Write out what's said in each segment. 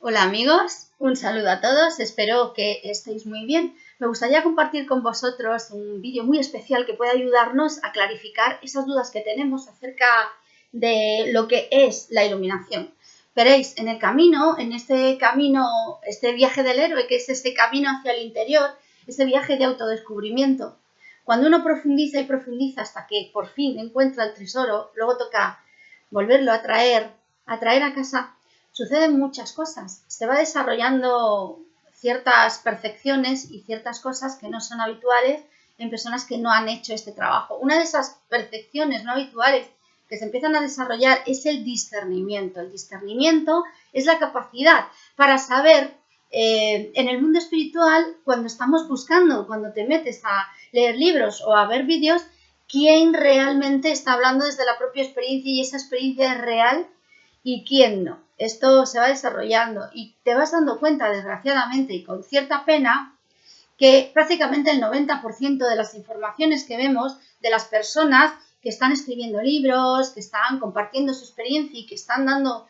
Hola amigos, un saludo a todos, espero que estéis muy bien. Me gustaría compartir con vosotros un vídeo muy especial que puede ayudarnos a clarificar esas dudas que tenemos acerca de lo que es la iluminación. Veréis, en el camino, este viaje del héroe, que es este camino hacia el interior, este viaje de autodescubrimiento, cuando uno profundiza y profundiza hasta que por fin encuentra el tesoro, luego toca volverlo a traer a casa. Suceden muchas cosas, se va desarrollando ciertas percepciones y ciertas cosas que no son habituales en personas que no han hecho este trabajo. Una de esas percepciones no habituales que se empiezan a desarrollar es el discernimiento. El discernimiento es la capacidad para saber en el mundo espiritual, cuando estamos buscando, cuando te metes a leer libros o a ver vídeos, quién realmente está hablando desde la propia experiencia y esa experiencia es real y quién no. Esto se va desarrollando y te vas dando cuenta, desgraciadamente y con cierta pena, que prácticamente el 90% de las informaciones que vemos de las personas que están escribiendo libros, que están compartiendo su experiencia y que están dando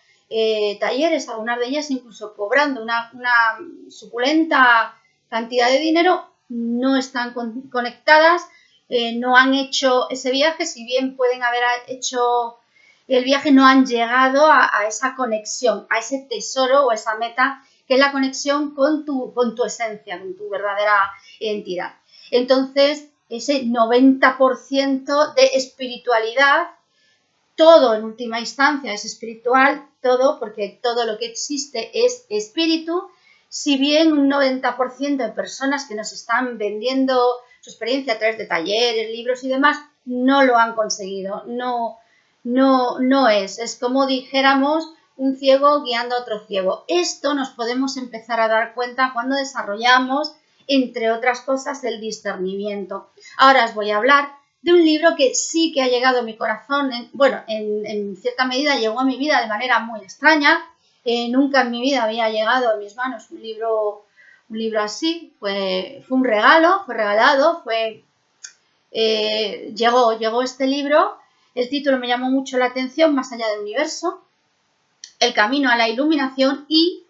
talleres, algunas de ellas incluso cobrando una suculenta cantidad de dinero, no están conectadas, no han hecho ese viaje, si bien pueden haber hecho el viaje, no han llegado a esa conexión, a ese tesoro o a esa meta que es la conexión con tu esencia, con tu verdadera identidad. Entonces, ese 90% de espiritualidad, todo en última instancia es espiritual, todo, porque todo lo que existe es espíritu, si bien un 90% de personas que nos están vendiendo su experiencia a través de talleres, libros y demás, no lo han conseguido, no es como dijéramos un ciego guiando a otro ciego. Esto nos podemos empezar a dar cuenta cuando desarrollamos, entre otras cosas, el discernimiento. Ahora os voy a hablar de un libro que sí que ha llegado a mi corazón, en cierta medida llegó a mi vida de manera muy extraña, nunca en mi vida había llegado a mis manos un libro así, fue un regalo, fue regalado, llegó este libro, el título me llamó mucho la atención, Más allá del universo, el camino a la iluminación y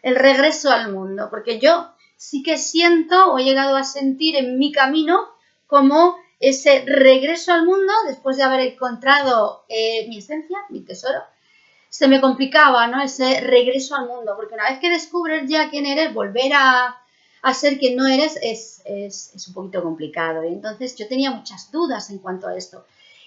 el regreso al mundo, porque yo sí que siento o he llegado a sentir en mi camino como ese regreso al mundo después de haber encontrado mi esencia, mi tesoro, se me complicaba, ¿no? Ese regreso al mundo, porque una vez que descubres ya quién eres, volver a ser quien no eres es un poquito complicado. Y entonces yo tenía muchas dudas en cuanto a esto.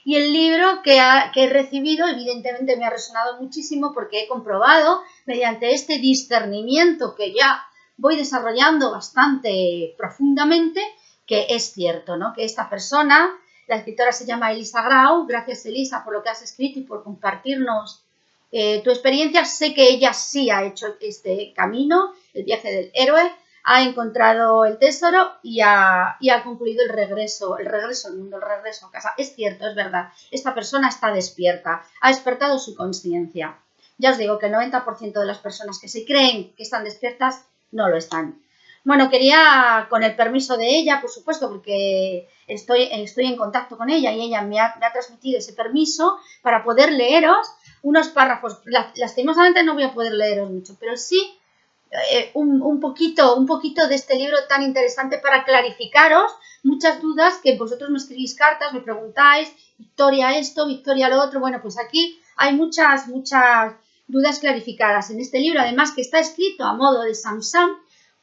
Y el libro que he recibido evidentemente me ha resonado muchísimo porque he comprobado mediante este discernimiento que ya voy desarrollando bastante profundamente que es cierto, ¿no? Que esta persona, la escritora se llama Elisa Grau, gracias Elisa por lo que has escrito y por compartirnos tu experiencia. Sé que ella sí ha hecho este camino, el viaje del héroe, ha encontrado el tesoro y ha concluido el regreso al mundo, el regreso a casa. Es cierto, es verdad, esta persona está despierta, ha despertado su conciencia. Ya os digo que el 90% de las personas que se creen que están despiertas no lo están. Bueno, quería, con el permiso de ella, por supuesto, porque estoy en contacto con ella y ella me ha transmitido ese permiso para poder leeros unos párrafos. Lastimosamente no voy a poder leeros mucho, pero sí un poquito de este libro tan interesante para clarificaros muchas dudas que vosotros me escribís cartas, me preguntáis, Victoria esto, Victoria lo otro. Bueno, pues aquí hay muchas dudas clarificadas en este libro, además que está escrito a modo de samsam,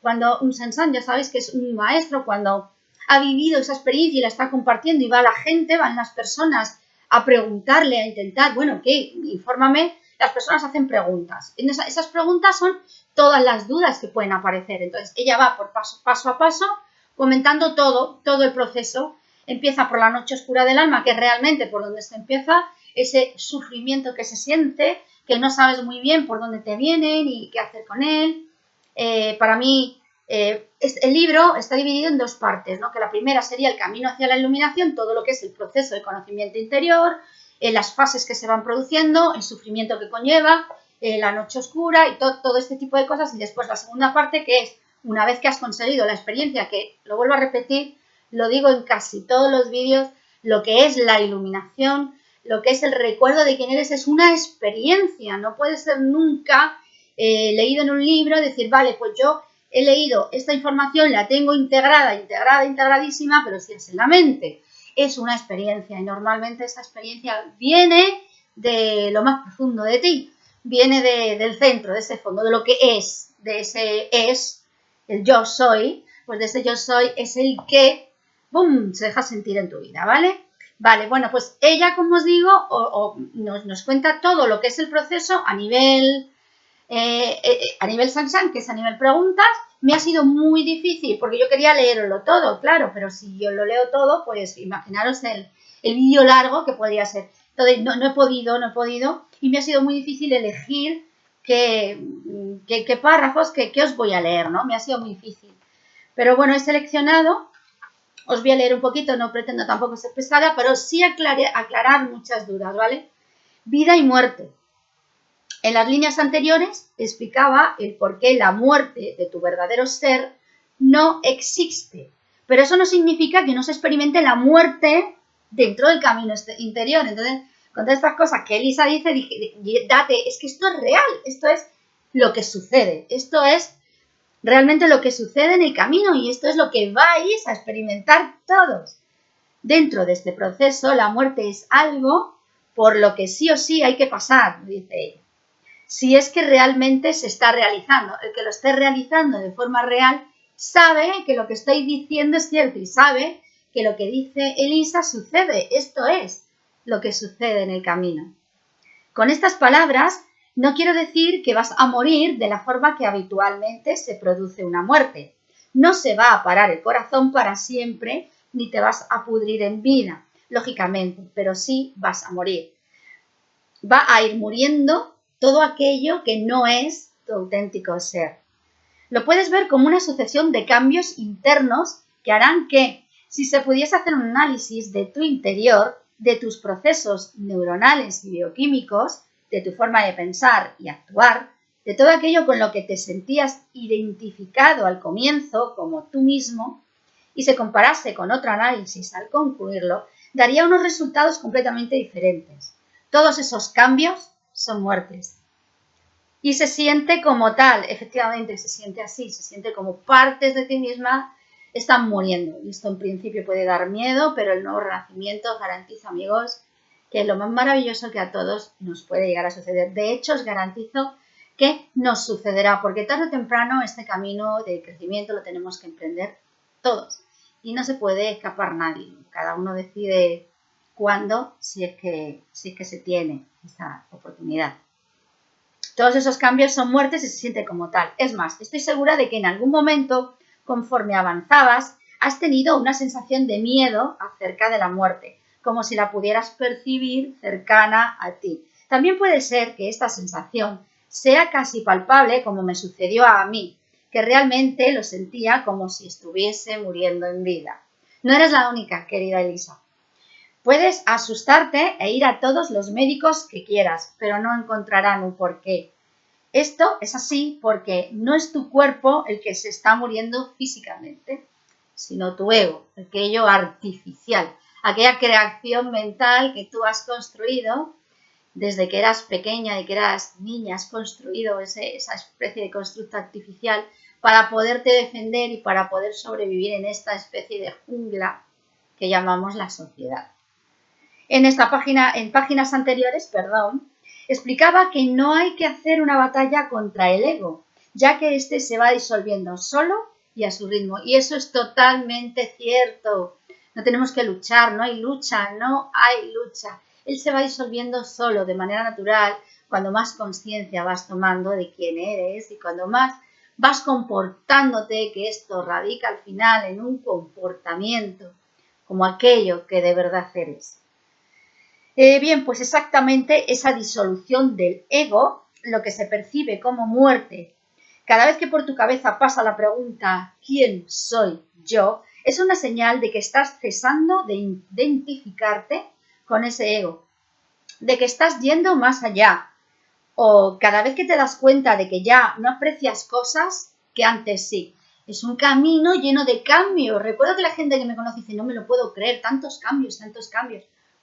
cuando un samsam ya sabéis que es un maestro, cuando ha vivido esa experiencia y la está compartiendo y va la gente, van las personas a preguntarle, a intentar, bueno, ¿qué? Infórmame. Las personas hacen preguntas. Esas preguntas son todas las dudas que pueden aparecer. Entonces, ella va por paso a paso, comentando todo el proceso. Empieza por la noche oscura del alma, que es realmente por donde se empieza, ese sufrimiento que se siente, que no sabes muy bien por dónde te viene ni qué hacer con él. Para mí, el libro está dividido en dos partes, ¿no? Que la primera sería el camino hacia la iluminación, todo lo que es el proceso de conocimiento interior, las fases que se van produciendo, el sufrimiento que conlleva, la noche oscura y todo este tipo de cosas. Y después la segunda parte, que es una vez que has conseguido la experiencia, que lo vuelvo a repetir, lo digo en casi todos los vídeos, lo que es la iluminación, lo que es el recuerdo de quién eres, es una experiencia, no puede ser nunca leído en un libro, decir, vale, pues yo he leído esta información, la tengo integrada, integradísima, pero si es en la mente. Es una experiencia y normalmente esa experiencia viene de lo más profundo de ti, viene del centro, de ese fondo, de lo que es, de ese es, el yo soy, pues de ese yo soy es el que, ¡bum!, se deja sentir en tu vida, ¿vale? Vale, bueno, pues ella, como os digo, nos cuenta todo lo que es el proceso a nivel Sansán, que es a nivel preguntas. Me ha sido muy difícil porque yo quería leerlo todo, claro, pero si yo lo leo todo, pues imaginaros el vídeo largo que podría ser. Entonces no he podido y me ha sido muy difícil elegir qué párrafos, qué os voy a leer, ¿no? Me ha sido muy difícil. Pero bueno, he seleccionado, os voy a leer un poquito, no pretendo tampoco ser pesada, pero sí aclarar muchas dudas, ¿vale? Vida y muerte. En las líneas anteriores explicaba el por qué la muerte de tu verdadero ser no existe. Pero eso no significa que no se experimente la muerte dentro del camino interior. Entonces, con todas estas cosas que Elisa dice, dije, es que esto es real, esto es lo que sucede, esto es realmente lo que sucede en el camino y esto es lo que vais a experimentar todos. Dentro de este proceso, la muerte es algo por lo que sí o sí hay que pasar, dice ella. Si es que realmente se está realizando. El que lo esté realizando de forma real sabe que lo que estoy diciendo es cierto y sabe que lo que dice Elisa sucede. Esto es lo que sucede en el camino. Con estas palabras no quiero decir que vas a morir de la forma que habitualmente se produce una muerte. No se va a parar el corazón para siempre ni te vas a pudrir en vida, lógicamente, pero sí vas a morir. Va a ir muriendo todo aquello que no es tu auténtico ser. Lo puedes ver como una sucesión de cambios internos que harán que, si se pudiese hacer un análisis de tu interior, de tus procesos neuronales y bioquímicos, de tu forma de pensar y actuar, de todo aquello con lo que te sentías identificado al comienzo como tú mismo, y se comparase con otro análisis al concluirlo, daría unos resultados completamente diferentes. Todos esos cambios son muertes. Y se siente como tal, efectivamente se siente así, se siente como partes de ti misma están muriendo. Y esto en principio puede dar miedo, pero el nuevo renacimiento os garantizo, amigos, que es lo más maravilloso que a todos nos puede llegar a suceder. De hecho, os garantizo que nos sucederá, porque tarde o temprano este camino de crecimiento lo tenemos que emprender todos. Y no se puede escapar nadie. Cada uno decide cuándo, si es que se tiene esa oportunidad. Todos esos cambios son muertes y se siente como tal. Es más, estoy segura de que en algún momento, conforme avanzabas, has tenido una sensación de miedo acerca de la muerte, como si la pudieras percibir cercana a ti. También puede ser que esta sensación sea casi palpable, como me sucedió a mí, que realmente lo sentía como si estuviese muriendo en vida. No eres la única, querida Elisa. Puedes asustarte e ir a todos los médicos que quieras, pero no encontrarán un porqué. Esto es así porque no es tu cuerpo el que se está muriendo físicamente, sino tu ego, aquello artificial, aquella creación mental que tú has construido desde que eras pequeña y que eras niña, has construido esa especie de constructo artificial para poderte defender y para poder sobrevivir en esta especie de jungla que llamamos la sociedad. En páginas anteriores, explicaba que no hay que hacer una batalla contra el ego, ya que éste se va disolviendo solo y a su ritmo. Y eso es totalmente cierto. No tenemos que luchar, no hay lucha. Él se va disolviendo solo, de manera natural, cuando más conciencia vas tomando de quién eres y cuando más vas comportándote, que esto radica al final en un comportamiento, como aquello que de verdad eres. Bien, pues exactamente esa disolución del ego, lo que se percibe como muerte, cada vez que por tu cabeza pasa la pregunta ¿quién soy yo?, es una señal de que estás cesando de identificarte con ese ego, de que estás yendo más allá, o cada vez que te das cuenta de que ya no aprecias cosas que antes sí. Es un camino lleno de cambios. Recuerdo que la gente que me conoce dice, no me lo puedo creer, tantos cambios.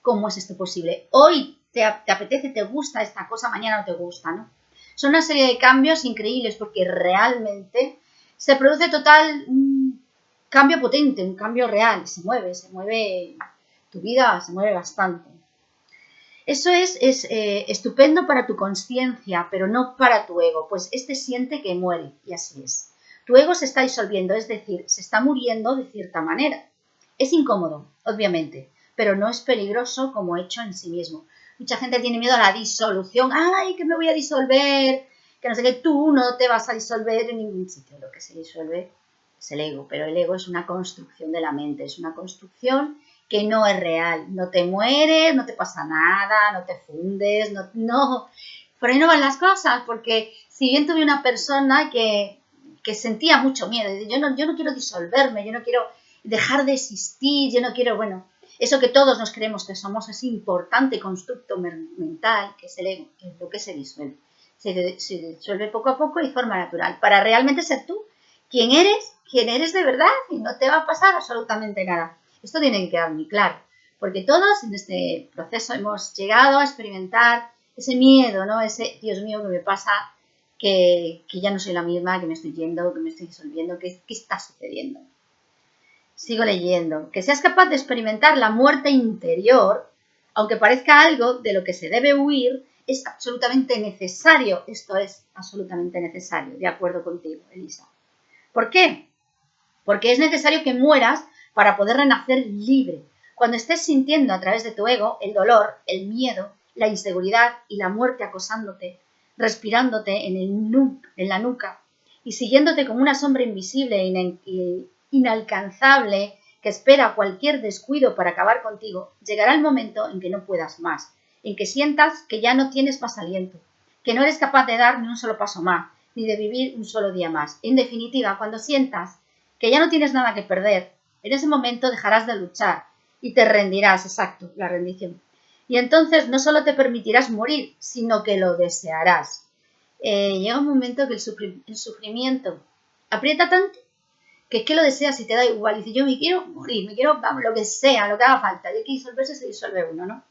¿Cómo es esto posible? Hoy te apetece, te gusta esta cosa, mañana no te gusta, ¿no? Son una serie de cambios increíbles porque realmente se produce total un cambio potente, un cambio real, se mueve tu vida, se mueve bastante. Eso es estupendo para tu conciencia, pero no para tu ego, pues este siente que muere, y así es. Tu ego se está disolviendo, es decir, se está muriendo de cierta manera. Es incómodo, obviamente, pero no es peligroso como hecho en sí mismo. Mucha gente tiene miedo a la disolución. ¡Ay, que me voy a disolver! Que no sé qué, tú no te vas a disolver en ningún sitio. Lo que se disuelve es el ego, pero el ego es una construcción de la mente, es una construcción que no es real. No te mueres, no te pasa nada, no te fundes, no. Por ahí no van las cosas, porque si bien tuve una persona que sentía mucho miedo, yo no quiero disolverme, yo no quiero dejar de existir, yo no quiero, bueno, eso que todos nos creemos que somos, ese importante constructo mental, que es el ego, que es lo que se disuelve. Se disuelve poco a poco y de forma natural, para realmente ser tú, quien eres de verdad, y no te va a pasar absolutamente nada. Esto tiene que quedar muy claro, porque todos en este proceso hemos llegado a experimentar ese miedo, ¿no? Ese, Dios mío, que me pasa, que ya no soy la misma, que me estoy yendo, que me estoy disolviendo, ¿qué está sucediendo? Sigo leyendo. Que seas capaz de experimentar la muerte interior, aunque parezca algo de lo que se debe huir, es absolutamente necesario. Esto es absolutamente necesario, de acuerdo contigo, Elisa. ¿Por qué? Porque es necesario que mueras para poder renacer libre. Cuando estés sintiendo a través de tu ego el dolor, el miedo, la inseguridad y la muerte acosándote, respirándote en la nuca y siguiéndote como una sombra invisible e inalcanzable que espera cualquier descuido para acabar contigo, llegará el momento en que no puedas más, en que sientas que ya no tienes más aliento, que no eres capaz de dar ni un solo paso más, ni de vivir un solo día más. En definitiva, cuando sientas que ya no tienes nada que perder, en ese momento dejarás de luchar y te rendirás, exacto, la rendición. Y entonces no solo te permitirás morir, sino que lo desearás. Llega un momento que el sufrimiento aprieta tanto que es que lo deseas y te da igual. Y dices, yo me quiero morir, me quiero, vamos, lo que sea, lo que haga falta. Y hay que disolverse, se disuelve uno, ¿no?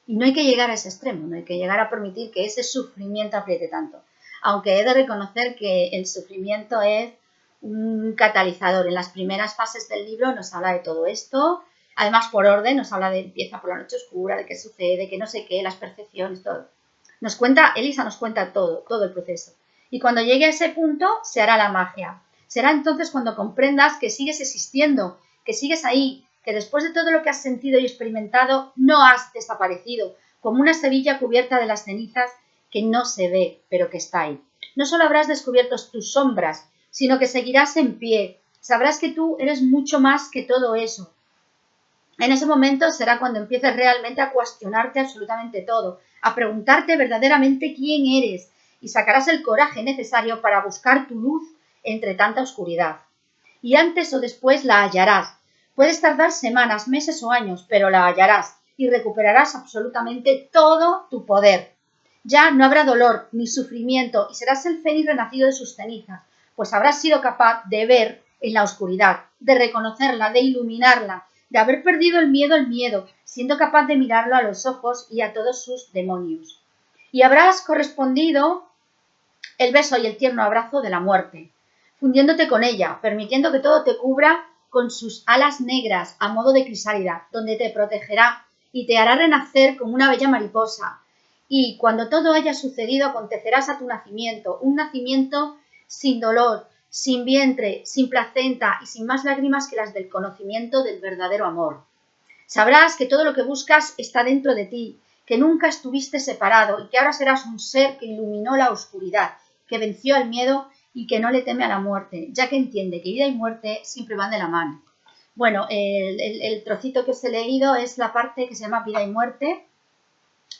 Y no hay que llegar a ese extremo, no hay que llegar a permitir que ese sufrimiento apriete tanto. Aunque he de reconocer que el sufrimiento es un catalizador. En las primeras fases del libro nos habla de todo esto, además por orden, nos habla de empieza por la noche oscura, de qué sucede, que no sé qué, las percepciones, todo. Elisa nos cuenta todo el proceso. Y cuando llegue a ese punto, se hará la magia. Será entonces cuando comprendas que sigues existiendo, que sigues ahí, que después de todo lo que has sentido y experimentado, no has desaparecido, como una sevilla cubierta de las cenizas que no se ve, pero que está ahí. No solo habrás descubierto tus sombras, sino que seguirás en pie. Sabrás que tú eres mucho más que todo eso. En ese momento será cuando empieces realmente a cuestionarte absolutamente todo, a preguntarte verdaderamente quién eres y sacarás el coraje necesario para buscar tu luz entre tanta oscuridad. Y antes o después la hallarás. Puedes tardar semanas, meses o años, pero la hallarás y recuperarás absolutamente todo tu poder. Ya no habrá dolor ni sufrimiento y serás el fénix renacido de sus cenizas, pues habrás sido capaz de ver en la oscuridad, de reconocerla, de iluminarla, de haber perdido el miedo al miedo, siendo capaz de mirarlo a los ojos y a todos sus demonios. Y habrás correspondido el beso y el tierno abrazo de la muerte, fundiéndote con ella, permitiendo que todo te cubra con sus alas negras a modo de crisálida, donde te protegerá y te hará renacer como una bella mariposa. Y cuando todo haya sucedido, acontecerás a tu nacimiento, un nacimiento sin dolor, sin vientre, sin placenta y sin más lágrimas que las del conocimiento del verdadero amor. Sabrás que todo lo que buscas está dentro de ti, que nunca estuviste separado y que ahora serás un ser que iluminó la oscuridad, que venció el miedo y que no le teme a la muerte, ya que entiende que vida y muerte siempre van de la mano. Bueno, el trocito que os he leído es la parte que se llama Vida y Muerte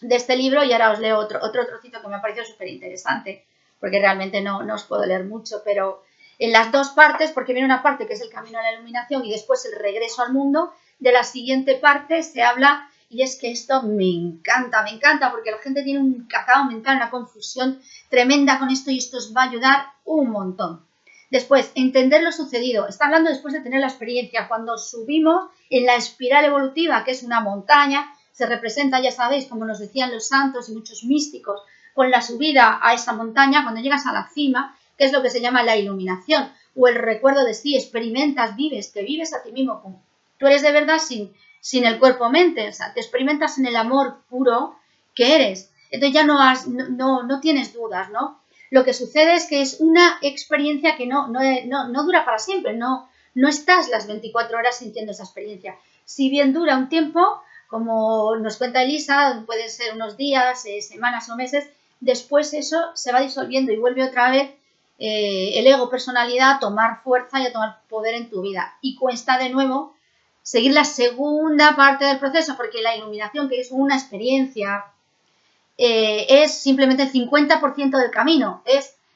de este libro y ahora os leo otro trocito que me ha parecido súper interesante, porque realmente no os puedo leer mucho, pero en las dos partes, porque viene una parte que es el camino a la iluminación y después el regreso al mundo, de la siguiente parte se habla, y es que esto me encanta, porque la gente tiene un cacao mental, una confusión tremenda con esto y esto os va a ayudar un montón. Después, entender lo sucedido. Está hablando después de tener la experiencia, cuando subimos en la espiral evolutiva, que es una montaña, se representa, ya sabéis, como nos decían los santos y muchos místicos, con la subida a esa montaña, cuando llegas a la cima, que es lo que se llama la iluminación, o el recuerdo de sí, experimentas, vives, te vives a ti mismo. Tú eres de verdad sin el cuerpo-mente, o sea, te experimentas en el amor puro que eres. Entonces ya no tienes dudas, ¿no? Lo que sucede es que es una experiencia que no dura para siempre, no estás las 24 horas sintiendo esa experiencia. Si bien dura un tiempo, como nos cuenta Elisa, pueden ser unos días, semanas o meses, después eso se va disolviendo y vuelve otra vez el ego, personalidad, a tomar fuerza y a tomar poder en tu vida. Y cuesta de nuevo seguir la segunda parte del proceso, porque la iluminación, que es una experiencia, es simplemente el 50% del camino.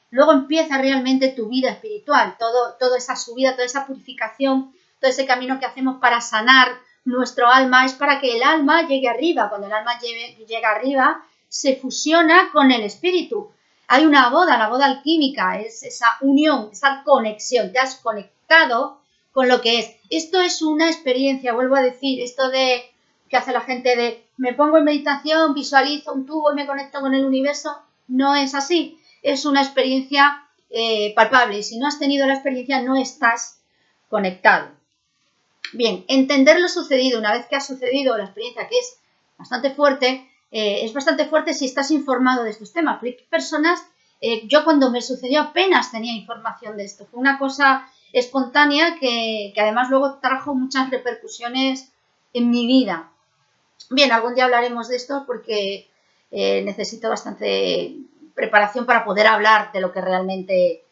Luego empieza realmente tu vida espiritual, toda esa subida, toda esa purificación, todo ese camino que hacemos para sanar nuestro alma, es para que el alma llegue arriba. Cuando el alma llega arriba, se fusiona con el espíritu. Hay una boda, la boda alquímica, es esa unión, esa conexión, te has conectado con lo que es. Esto es una experiencia, vuelvo a decir, esto de que hace la gente de me pongo en meditación, visualizo un tubo y me conecto con el universo, no es así, es una experiencia palpable, y si no has tenido la experiencia no estás conectado. Bien, entender lo sucedido una vez que ha sucedido la experiencia, que es bastante fuerte si estás informado de estos temas. Porque hay personas, yo cuando me sucedió apenas tenía información de esto, fue una cosa espontánea que además luego trajo muchas repercusiones en mi vida. Bien, algún día hablaremos de esto porque necesito bastante preparación para poder hablar de lo que realmente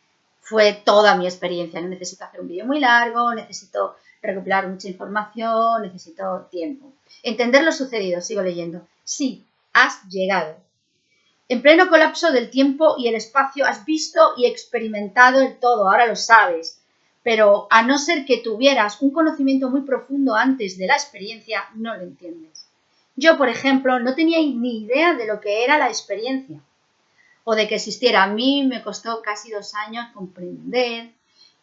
fue toda mi experiencia. No necesito hacer un vídeo muy largo, necesito recopilar mucha información, necesito tiempo. Entender lo sucedido, sigo leyendo. Sí, has llegado. En pleno colapso del tiempo y el espacio has visto y experimentado el todo, ahora lo sabes. Pero a no ser que tuvieras un conocimiento muy profundo antes de la experiencia, no lo entiendes. Yo, por ejemplo, no tenía ni idea de lo que era la experiencia o de que existiera. A mí me costó casi 2 años comprender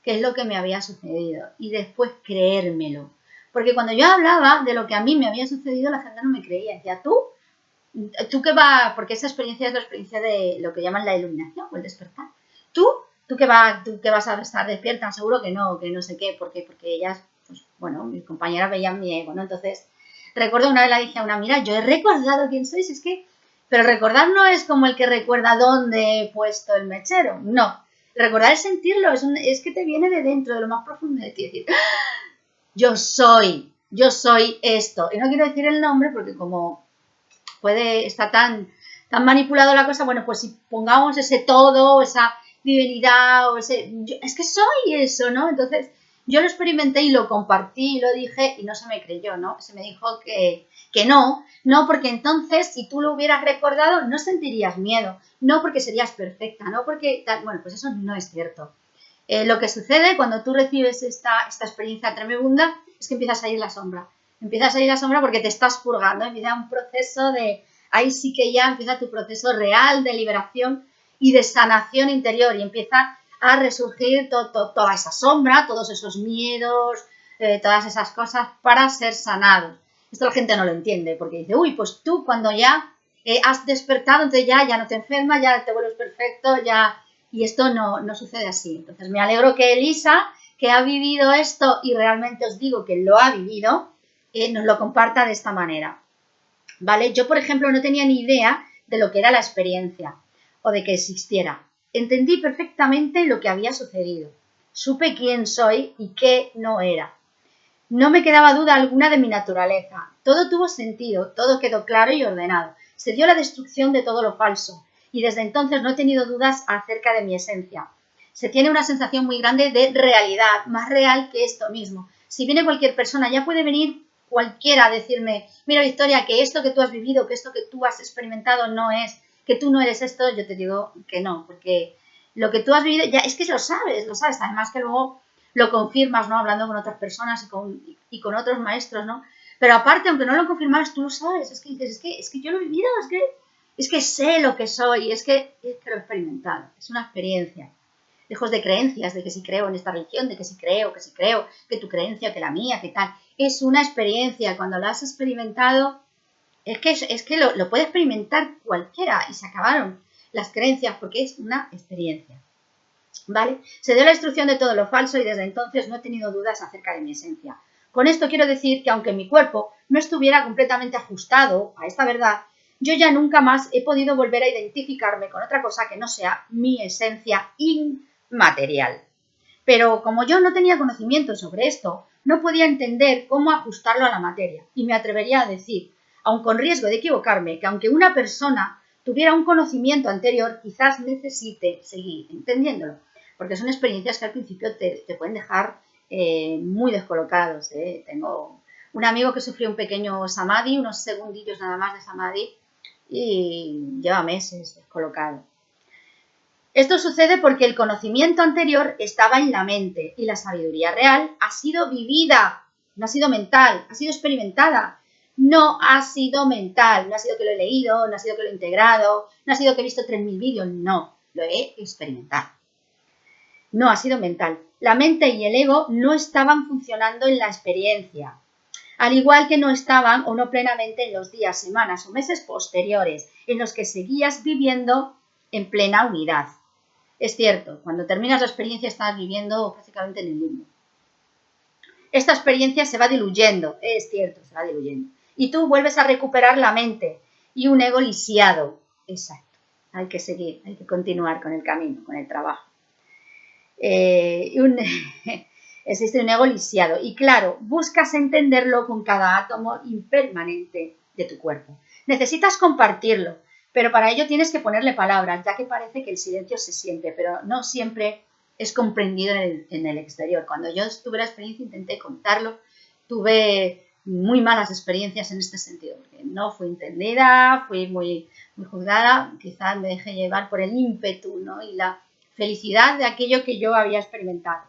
qué es lo que me había sucedido y después creérmelo. Porque cuando yo hablaba de lo que a mí me había sucedido, la gente no me creía. Decía, ¿tú qué vas? Porque esa experiencia es la experiencia de lo que llaman la iluminación o el despertar. ¿Tú qué vas a estar despierta? Seguro que no sé qué. ¿Por qué? Porque ellas, pues bueno, mis compañeras veían mi ego, ¿no? Entonces, recuerdo una vez la dije a una, mira, yo he recordado quién sois, es que... Pero recordar no es como el que recuerda dónde he puesto el mechero, no. Recordar es sentirlo, es que te viene de dentro, de lo más profundo de ti, decir, yo soy esto. Y no quiero decir el nombre porque como puede estar tan manipulado la cosa, bueno, pues si pongamos ese todo, esa divinidad, es que soy eso, ¿no? Entonces, yo lo experimenté y lo compartí, lo dije y no se me creyó, ¿no? Se me dijo que no, porque entonces si tú lo hubieras recordado no sentirías miedo, no porque serías perfecta, no porque tal, bueno, pues eso no es cierto. Lo que sucede cuando tú recibes esta experiencia tremenda es que empiezas a ir la sombra. Empiezas a ir la sombra porque te estás purgando, empieza un proceso ahí sí que ya empieza tu proceso real de liberación y de sanación interior y empieza a resurgir toda esa sombra, todos esos miedos, todas esas cosas para ser sanados. Esto la gente no lo entiende porque dice, uy, pues tú cuando ya has despertado, entonces ya no te enfermas, ya te vuelves perfecto, ya... Y esto no sucede así. Entonces me alegro que Elisa, que ha vivido esto y realmente os digo que lo ha vivido, nos lo comparta de esta manera. ¿Vale? Yo, por ejemplo, no tenía ni idea de lo que era la experiencia o de que existiera. Entendí perfectamente lo que había sucedido. Supe quién soy y qué no era. No me quedaba duda alguna de mi naturaleza. Todo tuvo sentido, todo quedó claro y ordenado. Se dio la destrucción de todo lo falso. Y desde entonces no he tenido dudas acerca de mi esencia. Se tiene una sensación muy grande de realidad, más real que esto mismo. Si viene cualquier persona, ya puede venir cualquiera a decirme, mira Victoria, que esto que tú has vivido, que esto que tú has experimentado no es, que tú no eres esto, yo te digo que no, porque lo que tú has vivido, ya es que lo sabes, además que luego lo confirmas, ¿no? Hablando con otras personas y con otros maestros, ¿no? Pero aparte, aunque no lo confirmas, tú lo sabes, es que dices, es que yo lo he vivido, es que sé lo que soy, es que lo he experimentado, es una experiencia. Lejos de creencias, de que si creo en esta religión, de que si creo, que tu creencia, que la mía, que tal. Es una experiencia, cuando la has experimentado, es que lo puede experimentar cualquiera y se acabaron. las creencias, porque es una experiencia. ¿Vale? Se dio la instrucción de todo lo falso y desde entonces no he tenido dudas acerca de mi esencia. Con esto quiero decir que aunque mi cuerpo no estuviera completamente ajustado a esta verdad, yo ya nunca más he podido volver a identificarme con otra cosa que no sea mi esencia inmaterial. Pero como yo no tenía conocimiento sobre esto, no podía entender cómo ajustarlo a la materia. Y me atrevería a decir, aun con riesgo de equivocarme, que aunque una persona tuviera un conocimiento anterior, quizás necesite seguir entendiéndolo. Porque son experiencias que al principio te pueden dejar muy descolocados. Tengo un amigo que sufrió un pequeño samadhi, unos segundillos nada más de samadhi, y lleva meses descolocado. Esto sucede porque el conocimiento anterior estaba en la mente y la sabiduría real ha sido vivida, no ha sido mental, ha sido experimentada. No ha sido mental, no ha sido que lo he leído, no ha sido que lo he integrado, no ha sido que he visto 3000 vídeos, no, lo he experimentado. No ha sido mental. La mente y el ego no estaban funcionando en la experiencia, al igual que no estaban o no plenamente en los días, semanas o meses posteriores, en los que seguías viviendo en plena unidad. Es cierto, cuando terminas la experiencia estás viviendo prácticamente en el limbo. Esta experiencia se va diluyendo, es cierto, se va diluyendo. Y tú vuelves a recuperar la mente y un ego lisiado. Exacto, hay que seguir, hay que continuar con el camino, con el trabajo. Existe un ego lisiado y claro, buscas entenderlo con cada átomo impermanente de tu cuerpo. Necesitas compartirlo, pero para ello tienes que ponerle palabras, ya que parece que el silencio se siente, pero no siempre es comprendido en el exterior. Cuando yo tuve la experiencia intenté contarlo, tuve muy malas experiencias en este sentido, porque no fui entendida, fui muy juzgada, quizás me dejé llevar por el ímpetu, ¿no? Y la felicidad de aquello que yo había experimentado.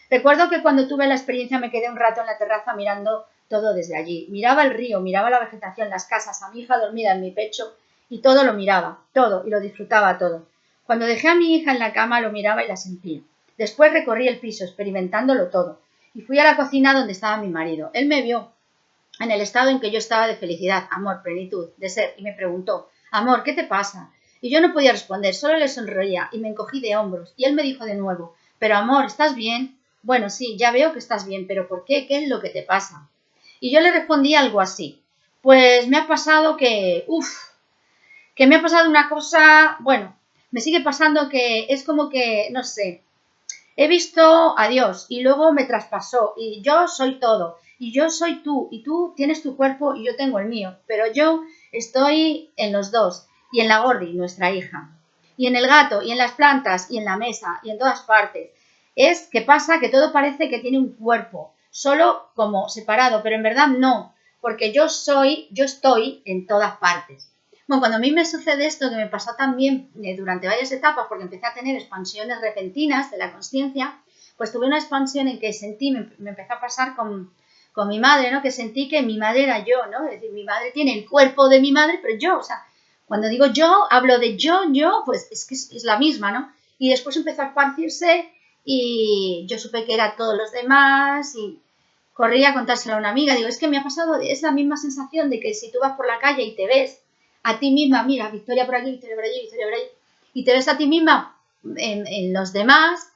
Recuerdo que cuando tuve la experiencia me quedé un rato en la terraza mirando todo desde allí. Miraba el río, miraba la vegetación, las casas, a mi hija dormida en mi pecho y todo lo miraba, todo, y lo disfrutaba todo. Cuando dejé a mi hija en la cama lo miraba y la sentía. Después recorrí el piso experimentándolo todo y fui a la cocina donde estaba mi marido. Él me vio en el estado en que yo estaba de felicidad, amor, plenitud, de ser y me preguntó, amor, ¿qué te pasa? Y yo no podía responder, solo le sonreía y me encogí de hombros. Y él me dijo de nuevo, pero amor, ¿estás bien? Bueno, sí, ya veo que estás bien, pero ¿por qué? ¿Qué es lo que te pasa? Y yo le respondí algo así, pues me ha pasado que me ha pasado una cosa, bueno, me sigue pasando que es como que, no sé, he visto a Dios y luego me traspasó y yo soy todo y yo soy tú y tú tienes tu cuerpo y yo tengo el mío, pero yo estoy en los dos y en la Gordi, nuestra hija, y en el gato y en las plantas y en la mesa y en todas partes. Es que pasa que todo parece que tiene un cuerpo, solo como separado, pero en verdad no, porque yo estoy en todas partes. Bueno, cuando a mí me sucede esto, que me pasó también durante varias etapas, porque empecé a tener expansiones repentinas de la consciencia, pues tuve una expansión en que sentí, me empezó a pasar con mi madre, ¿no? Que sentí que mi madre era yo, ¿no? Es decir, mi madre tiene el cuerpo de mi madre, pero yo, o sea, cuando digo yo, hablo de yo, pues es que es la misma, ¿no? Y después empezó a esparcirse y yo supe que era todos los demás y corrí a contárselo a una amiga. Digo, es que me ha pasado, es la misma sensación de que si tú vas por la calle y te ves a ti misma, mira, Victoria por aquí, Victoria por allí, Victoria por allí, y te ves a ti misma en los demás,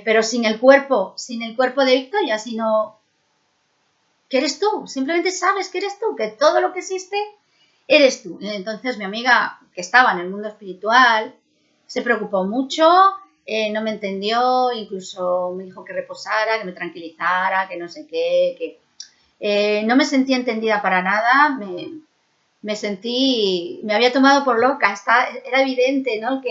pero sin el cuerpo de Victoria, sino que eres tú, simplemente sabes que eres tú, que todo lo que existe eres tú. Entonces mi amiga, que estaba en el mundo espiritual, se preocupó mucho, no me entendió, incluso me dijo que reposara, que me tranquilizara, que no sé qué, que no me sentía entendida para nada, me sentí, me había tomado por loca, era evidente, ¿no?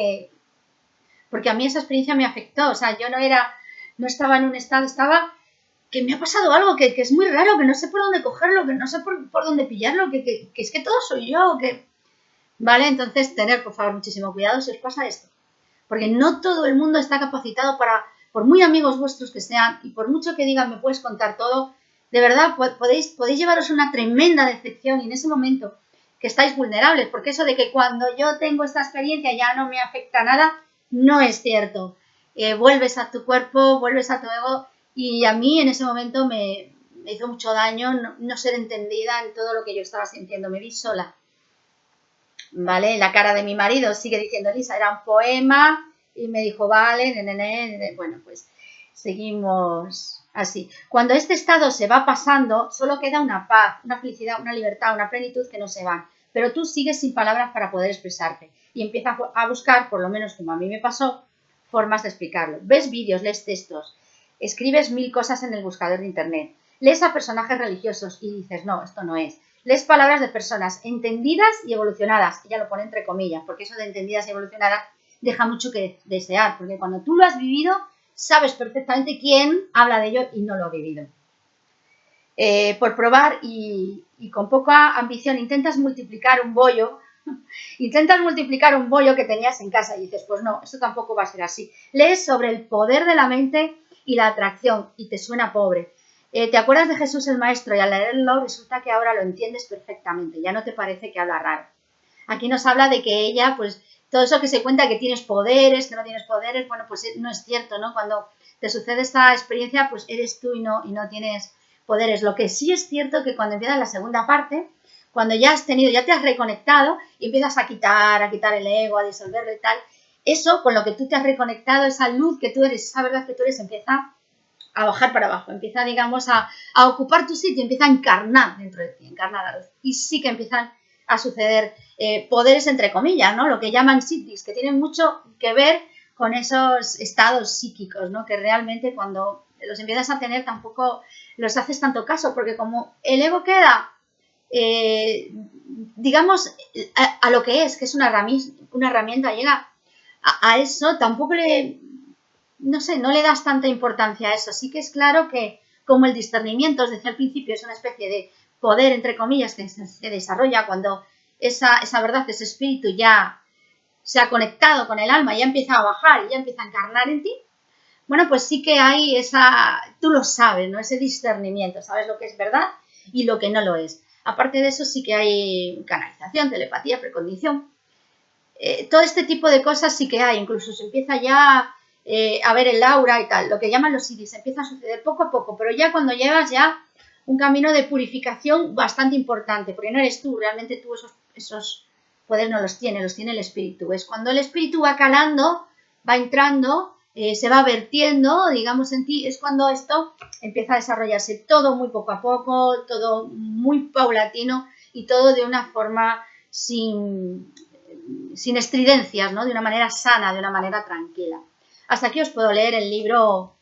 Porque a mí esa experiencia me afectó, o sea, yo no estaba en un estado, que me ha pasado algo que es muy raro, que no sé por dónde cogerlo, que no sé por dónde pillarlo, que es que todo soy yo, ¿vale? Entonces, tener, por favor, muchísimo cuidado si os pasa esto, porque no todo el mundo está capacitado por muy amigos vuestros que sean, y por mucho que digan, me puedes contar todo, de verdad, podéis llevaros una tremenda decepción y en ese momento que estáis vulnerables, porque eso de que cuando yo tengo esta experiencia ya no me afecta nada, no es cierto. Vuelves a tu cuerpo, vuelves a tu ego, y a mí en ese momento me hizo mucho daño no ser entendida en todo lo que yo estaba sintiendo, me vi sola. ¿vale? La cara de mi marido sigue diciendo, Elisa, era un poema, y me dijo, vale, bueno, pues seguimos así. Cuando este estado se va pasando, solo queda una paz, una felicidad, una libertad, una plenitud que no se van. Pero tú sigues sin palabras para poder expresarte y empiezas a buscar, por lo menos como a mí me pasó, formas de explicarlo. Ves vídeos, lees textos, escribes 1000 cosas en el buscador de internet, lees a personajes religiosos y dices, no, esto no es. Lees palabras de personas entendidas y evolucionadas, y ya lo pone entre comillas, porque eso de entendidas y evolucionadas deja mucho que desear, porque cuando tú lo has vivido, sabes perfectamente quién habla de ello y no lo ha vivido. Por probar y con poca ambición intentas multiplicar un bollo que tenías en casa y dices, pues no, esto tampoco va a ser así. Lees sobre el poder de la mente y la atracción y te suena pobre. Te acuerdas de Jesús el Maestro y al leerlo resulta que ahora lo entiendes perfectamente, ya no te parece que habla raro. Aquí nos habla de que ella, pues todo eso que se cuenta que tienes poderes, que no tienes poderes, bueno, pues no es cierto, ¿no? Cuando te sucede esta experiencia, pues eres tú y no tienes poderes. Lo que sí es cierto que cuando empieza la segunda parte, cuando ya te has reconectado y empiezas a quitar el ego, a disolverlo y tal, eso con lo que tú te has reconectado, esa luz que tú eres, esa verdad que tú eres, empieza a bajar para abajo, empieza, digamos, a ocupar tu sitio, empieza a encarnar dentro de ti, encarnar la luz. Y sí que empiezan a suceder poderes entre comillas, ¿no? Lo que llaman siddhis, que tienen mucho que ver con esos estados psíquicos, ¿no? Que realmente cuando los empiezas a tener tampoco los haces tanto caso, porque como el ego queda, digamos, a lo que es una herramienta, llega a eso, tampoco no le das tanta importancia a eso. Sí que es claro que como el discernimiento, os decía al principio, es una especie de poder, entre comillas, que se desarrolla cuando esa verdad, ese espíritu ya se ha conectado con el alma, ya empieza a bajar y ya empieza a encarnar en ti, bueno, pues sí que hay tú lo sabes, ¿no? Ese discernimiento, sabes lo que es verdad y lo que no lo es. Aparte de eso sí que hay canalización, telepatía, precondición. Todo este tipo de cosas sí que hay, incluso se empieza ya a ver el aura y tal, lo que llaman los siddhis, empieza a suceder poco a poco, pero ya cuando llevas ya un camino de purificación bastante importante, porque no eres tú, realmente tú esos poderes no los tiene el espíritu. Es cuando el espíritu va calando, va entrando, se va vertiendo, digamos, en ti, es cuando esto empieza a desarrollarse todo muy poco a poco, todo muy paulatino y todo de una forma sin estridencias, ¿no? De una manera sana, de una manera tranquila. Hasta aquí os puedo leer el libro.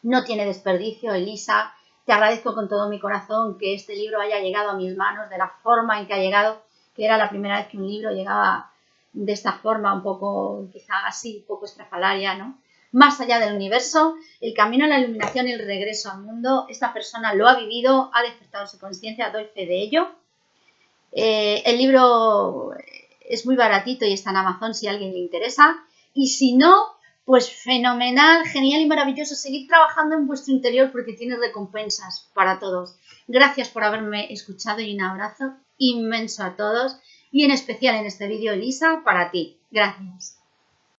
No tiene desperdicio, Elisa. Te agradezco con todo mi corazón que este libro haya llegado a mis manos de la forma en que ha llegado, que era la primera vez que un libro llegaba de esta forma, un poco, quizá así, un poco estrafalaria, ¿no? Más allá del universo, el camino a la iluminación y el regreso al mundo, esta persona lo ha vivido, ha despertado su conciencia, doy fe de ello. El libro es muy baratito y está en Amazon si a alguien le interesa. Y si no, pues fenomenal, genial y maravilloso. Seguid trabajando en vuestro interior porque tiene recompensas para todos. Gracias por haberme escuchado y un abrazo inmenso a todos. Y en especial en este vídeo, Elisa, para ti. Gracias.